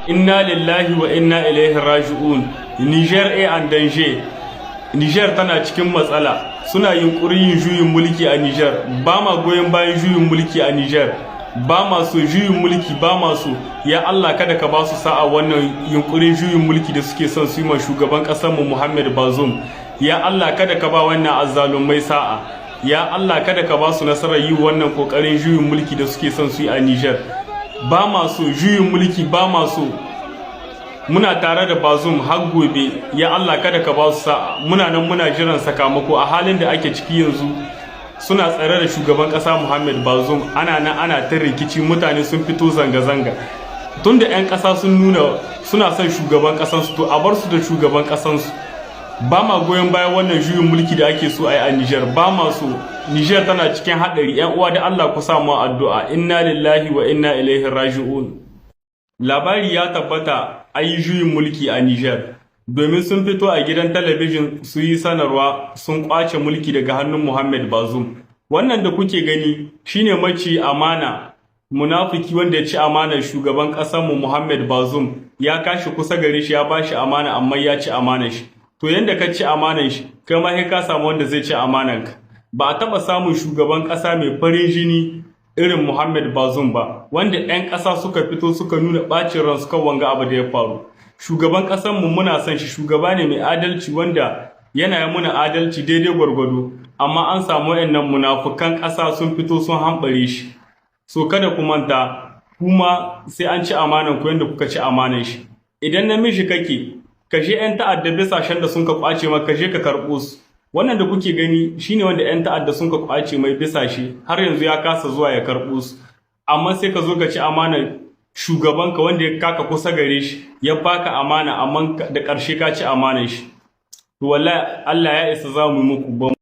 Inna lillahi wa inna ilaihi raji'un. Niger en danger. Niger tana cikin matsala. Suna yunkurin yin juyin mulki a Niger. Ba ma goyon bayan juyin mulki a Niger. Ba ma so juyin mulki, ba ma so. Ya Allah kada ka ba su sa'a wannan yunkurin juyin mulki da suke son su yi ma shugaban ƙasar mu Muhammad Bazoum. Ya Allah kada ka ba wannan azzalumai sa'a. Ya Allah kada ka ba su nasarar yi wannan kokarin juyin mulki da suke son su yi a Niger. Ba ma so juyin mulki, ba ma so. Muna tare da Bazoum har gobe. Ya Allah kada ka ba su sa'a. Muna nan muna jiran sakamako a halin da ake ciki yanzu. Suna tsare da shugaban kasa Muhammad Bazoum, ana nan ana ta rikici, mutane sun fito zanga-zanga. Tunda 'yan kasa sun nuna suna son shugaban kasansu, to a bar su da shugaban kasansu. Ba ma goyon bayan wannan juyin mulki da ake so a yi a Niger, ba ma so. Niger tana cikin haɗari. 'Yan uwa da Allah ku sa mu addu'a. Inna lillahi wa inna ilaihi raji'un. Labari ya tabbata a yi juyin mulki a Niger. Domin sun fito a gidan talabijin su yi sanarwa sun kwace mulki daga hannun Muhammad Bazoum. Wannan da kuke gani shine maci amana, munafiki wanda ya ci amanar shugaban mu Muhammad Bazoum, ya kashi kusa gare shi ya bashi amana amma ya ci amanar shi. To yanda ka ci amanar shi, kai ma sai ka samu wanda zai ci amanar ka. Ba a taba samun shugaban ƙasa mai farin jini irin Muhammad Bazoum ba, wanda 'yan ƙasa suka fito suka nuna ɓacin ransu kan wanga abu da ya faru. Shugaban mu muna son shi, shugaba ne mai adalci wanda yana yi muna adalci daidai gwargwado, amma an samu wayannan munafukan ƙasa sun fito sun hambare shi. So kada ku manta, kuma sai an ci amanan ku yanda kuka ci amanan shi. Idan namiji kake, ka je 'yan ta'adda bisashen da sun ka kwace maka, ka je ka karɓo su. Wannan da kuke gani shine wanda 'yan ta'adda sun ka kwace mai bisashe, har yanzu ya kasa zuwa ya karɓo su. Amma sai ka zo ka ci amanar shugabanka wanda ya kaka kusa gare shi, ya baka amana amma da ƙarshe ka ci amanar shi. To wallahi Allah ya isa za mu yi muku